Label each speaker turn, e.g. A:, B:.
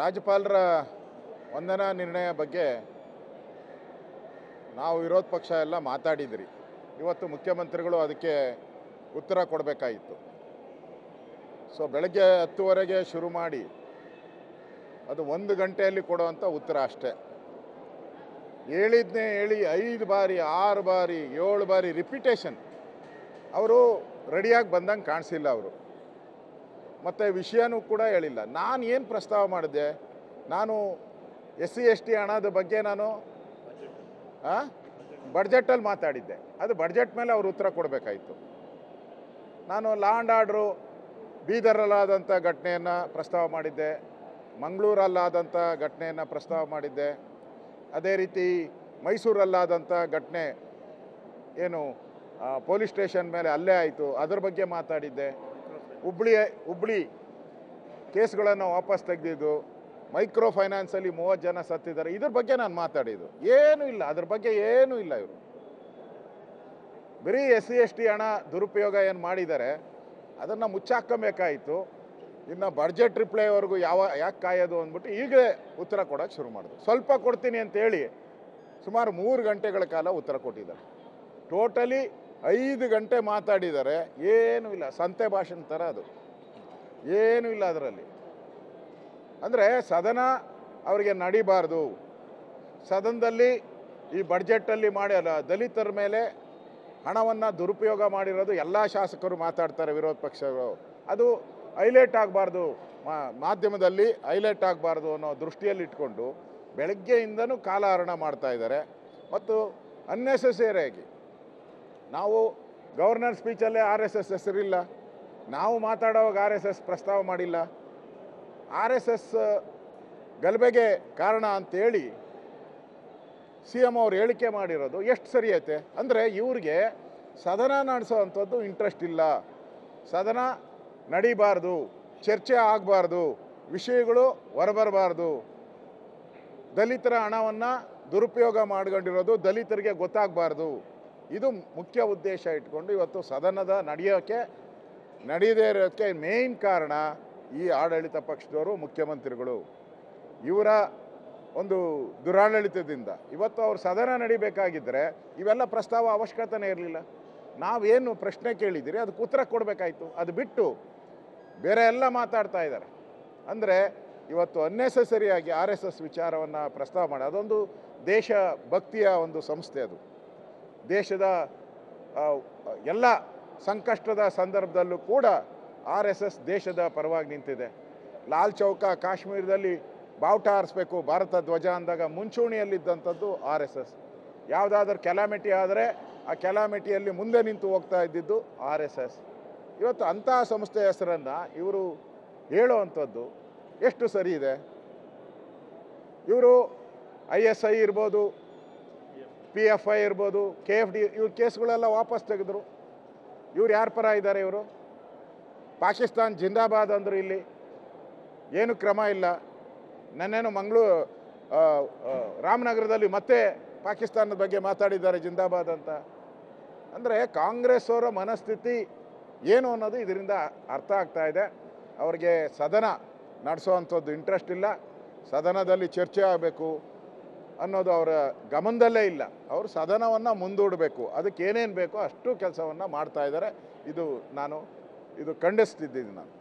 A: ರಾಜ್ಯಪಾಲರ ವಂದನಾ ನಿರ್ಣಯ ಬಗ್ಗೆ ನಾವು ವಿರೋಧ ಪಕ್ಷ ಎಲ್ಲ ಮಾತಾಡಿದ್ರಿ. ಇವತ್ತು ಮುಖ್ಯಮಂತ್ರಿಗಳು ಅದಕ್ಕೆ ಉತ್ತರ ಕೊಡಬೇಕಾಯಿತು. ಸೊ ಬೆಳಗ್ಗೆ 10:30ಗೆ ಶುರು ಮಾಡಿ ಅದು 1 ಗಂಟೆಯಲ್ಲಿ ಕೊಡುವಂಥ ಉತ್ತರ ಅಷ್ಟೇ. ಹೇಳಿದ್ನೇ ಹೇಳಿ 5 ಬಾರಿ 6 ಬಾರಿ 7 ಬಾರಿ ರಿಪಿಟೇಷನ್. ಅವರು ರೆಡಿಯಾಗಿ ಬಂದಂಗೆ ಕಾಣಿಸಿಲ್ಲ. ಅವರು ಮತ್ತು ವಿಷಯನೂ ಕೂಡ ಹೇಳಿಲ್ಲ. ನಾನು ಏನು ಪ್ರಸ್ತಾವ ಮಾಡಿದೆ, ನಾನು SC/ST ಹಣದ ಬಗ್ಗೆ ನಾನು ಬಡ್ಜೆಟಲ್ಲಿ ಮಾತಾಡಿದ್ದೆ. ಅದು ಬಡ್ಜೆಟ್ ಮೇಲೆ ಅವರು ಉತ್ತರ ಕೊಡಬೇಕಾಯಿತು. ನಾನು ಲಾ ಆ್ಯಂಡ್ ಆರ್ಡ್ರು ಬೀದರಲ್ಲಾದಂಥ ಘಟನೆಯನ್ನು ಪ್ರಸ್ತಾವ ಮಾಡಿದ್ದೆ, ಮಂಗಳೂರಲ್ಲಾದಂಥ ಘಟನೆಯನ್ನು ಪ್ರಸ್ತಾವ ಮಾಡಿದ್ದೆ, ಅದೇ ರೀತಿ ಮೈಸೂರಲ್ಲಾದಂಥ ಘಟನೆ ಏನು ಪೊಲೀಸ್ ಸ್ಟೇಷನ್ ಮೇಲೆ ಅಲ್ಲೇ ಆಯಿತು, ಅದರ ಬಗ್ಗೆ ಮಾತಾಡಿದ್ದೆ. ಹುಬ್ಳಿ ಕೇಸ್ಗಳನ್ನು ವಾಪಸ್ ತೆಗೆದಿದ್ದು, ಮೈಕ್ರೋ ಫೈನಾನ್ಸಲ್ಲಿ 30 ಜನ ಸತ್ತಿದ್ದಾರೆ, ಇದ್ರ ಬಗ್ಗೆ ನಾನು ಮಾತಾಡಿದ್ದು ಏನೂ ಇಲ್ಲ. ಅದ್ರ ಬಗ್ಗೆ ಏನೂ ಇಲ್ಲ. ಇವರು ಬರೀ SC/ST ಹಣ ದುರುಪಯೋಗ ಏನು ಮಾಡಿದ್ದಾರೆ ಅದನ್ನು ಮುಚ್ಚಾಕಬೇಕಾಯಿತು. ಇನ್ನು ಬಡ್ಜೆಟ್ ರಿಪ್ಲೈವರೆಗೂ ಯಾಕೆ ಕಾಯೋದು ಅಂದ್ಬಿಟ್ಟು ಈಗಲೇ ಉತ್ತರ ಕೊಡೋಕ್ಕೆ ಶುರು ಮಾಡಿದ್ರು. ಸ್ವಲ್ಪ ಕೊಡ್ತೀನಿ ಅಂತೇಳಿ ಸುಮಾರು 3 ಗಂಟೆಗಳ ಕಾಲ ಉತ್ತರ ಕೊಟ್ಟಿದ್ದಾರೆ. ಟೋಟಲಿ 5 ಗಂಟೆ ಮಾತಾಡಿದ್ದಾರೆ. ಏನೂ ಇಲ್ಲ, ಸಂತೆ ಭಾಷಣ ಥರ ಅದು, ಏನೂ ಇಲ್ಲ ಅದರಲ್ಲಿ. ಅಂದರೆ ಸದನ ಅವರಿಗೆ ನಡಿಬಾರ್ದು. ಸದನದಲ್ಲಿ ಈ ಬಡ್ಜೆಟಲ್ಲಿ ಮಾಡಿ ದಲಿತರ ಮೇಲೆ ಹಣವನ್ನು ದುರುಪಯೋಗ ಮಾಡಿರೋದು ಎಲ್ಲ ಶಾಸಕರು ಮಾತಾಡ್ತಾರೆ, ವಿರೋಧ ಪಕ್ಷಗಳು. ಅದು ಹೈಲೈಟ್ ಆಗಬಾರ್ದು, ಮಾಧ್ಯಮದಲ್ಲಿ ಹೈಲೈಟ್ ಆಗಬಾರ್ದು ಅನ್ನೋ ದೃಷ್ಟಿಯಲ್ಲಿ ಇಟ್ಕೊಂಡು ಬೆಳಗ್ಗೆಯಿಂದನೂ ಕಾಲಹರಣ ಮಾಡ್ತಾ ಇದ್ದಾರೆ. ಮತ್ತು ಅನ್ನೆಸೆಸರಿಯಾಗಿ ನಾವು ಗವರ್ನರ್ ಸ್ಪೀಚಲ್ಲೇ RSS ಹೆಸರಿಲ್ಲ, ನಾವು ಮಾತಾಡೋವಾಗ RSS ಪ್ರಸ್ತಾವ ಮಾಡಿಲ್ಲ. RSS ಗಲಭೆಗೆ ಕಾರಣ ಅಂತೇಳಿ CM ಅವ್ರು ಹೇಳಿಕೆ ಮಾಡಿರೋದು ಎಷ್ಟು ಸರಿ ಐತೆ ಅಂದರೆ, ಇವ್ರಿಗೆ ಸದನ ನಡೆಸೋವಂಥದ್ದು ಇಂಟ್ರೆಸ್ಟ್ ಇಲ್ಲ. ಸದನ ನಡಿಬಾರ್ದು, ಚರ್ಚೆ ಆಗಬಾರ್ದು, ವಿಷಯಗಳು ಹೊರಬರಬಾರ್ದು. ದಲಿತರ ಹಣವನ್ನು ದುರುಪಯೋಗ ಮಾಡ್ಕೊಂಡಿರೋದು ದಲಿತರಿಗೆ ಗೊತ್ತಾಗಬಾರ್ದು. ಇದು ಮುಖ್ಯ ಉದ್ದೇಶ ಇಟ್ಕೊಂಡು ಇವತ್ತು ಸದನದ ನಡೆಯದೇ ಇರೋಕ್ಕೆ ಮೇಯ್ನ್ ಕಾರಣ ಈ ಆಡಳಿತ ಪಕ್ಷದವರು, ಮುಖ್ಯಮಂತ್ರಿಗಳು. ಇವರ ಒಂದು ದುರಾಡಳಿತದಿಂದ ಇವತ್ತು ಅವ್ರು ಸದನ ನಡಿಬೇಕಾಗಿದ್ದರೆ ಇವೆಲ್ಲ ಪ್ರಸ್ತಾವ ಅವಶ್ಯಕತೆನೇ ಇರಲಿಲ್ಲ. ನಾವೇನು ಪ್ರಶ್ನೆ ಕೇಳಿದ್ದೀರಿ ಅದಕ್ಕೆ ಉತ್ತರ ಕೊಡಬೇಕಾಯಿತು. ಅದು ಬಿಟ್ಟು ಬೇರೆ ಎಲ್ಲ ಮಾತಾಡ್ತಾ ಇದ್ದಾರೆ. ಅಂದರೆ ಇವತ್ತು ಅನ್ನೆಸೆಸರಿಯಾಗಿ RSS ವಿಚಾರವನ್ನು ಪ್ರಸ್ತಾವ ಮಾಡಿ, ಅದೊಂದು ದೇಶಭಕ್ತಿಯ ಒಂದು ಸಂಸ್ಥೆ. ಅದು ದೇಶದ ಎಲ್ಲ ಸಂಕಷ್ಟದ ಸಂದರ್ಭದಲ್ಲೂ ಕೂಡ RSS ದೇಶದ ಪರವಾಗಿ ನಿಂತಿದೆ. ಲಾಲ್ ಚೌಕ ಕಾಶ್ಮೀರದಲ್ಲಿ ಬಾವುಟ ಹಾರಿಸ್ಬೇಕು, ಭಾರತ ಧ್ವಜ ಅಂದಾಗ ಮುಂಚೂಣಿಯಲ್ಲಿದ್ದಂಥದ್ದು RSS. ಯಾವುದಾದ್ರೂ ಕೆಲಾಮಿಟಿ ಆದರೆ ಆ ಕೆಲಾಮಿಟಿಯಲ್ಲಿ ಮುಂದೆ ನಿಂತು ಹೋಗ್ತಾ ಇದ್ದಿದ್ದು RSS. ಇವತ್ತು ಅಂತಹ ಸಂಸ್ಥೆ ಹೆಸರನ್ನು ಇವರು ಹೇಳುವಂಥದ್ದು ಎಷ್ಟು ಸರಿ ಇದೆ? ಇವರು ISI ಇರ್ಬೋದು, PFI ಇರ್ಬೋದು, KFD ಇವ್ರ ಕೇಸ್ಗಳೆಲ್ಲ ವಾಪಸ್ ತೆಗೆದ್ರು. ಇವ್ರು ಯಾರ ಪರ ಇದ್ದಾರೆ? ಇವರು ಪಾಕಿಸ್ತಾನ್ ಜಿಂದಾಬಾದ್ ಅಂದರು. ಇಲ್ಲಿ ಏನು ಕ್ರಮ ಇಲ್ಲ. ನನ್ನೇನು ರಾಮನಗರದಲ್ಲಿ ಮತ್ತೆ ಪಾಕಿಸ್ತಾನದ ಬಗ್ಗೆ ಮಾತಾಡಿದ್ದಾರೆ ಜಿಂದಾಬಾದ್ ಅಂತ. ಅಂದರೆ ಕಾಂಗ್ರೆಸ್ ಅವರ ಮನಸ್ಥಿತಿ ಏನು ಅನ್ನೋದು ಇದರಿಂದ ಅರ್ಥ ಆಗ್ತಾ ಇದೆ. ಅವ್ರಿಗೆ ಸದನ ನಡೆಸೋವಂಥದ್ದು ಇಂಟ್ರೆಸ್ಟ್ ಇಲ್ಲ, ಸದನದಲ್ಲಿ ಚರ್ಚೆ ಆಗಬೇಕು ಅನ್ನೋದು ಅವರ ಗಮನದಲ್ಲೇ ಇಲ್ಲ. ಅವರು ಸದನವನ್ನು ಮುಂದೂಡಬೇಕು, ಅದಕ್ಕೆ ಏನೇನು ಬೇಕೋ ಅಷ್ಟು ಕೆಲಸವನ್ನು ಮಾಡ್ತಾ ಇದ್ದಾರೆ. ಇದು ಖಂಡಿಸ್ತಿದ್ದೀನಿ ನಾನು.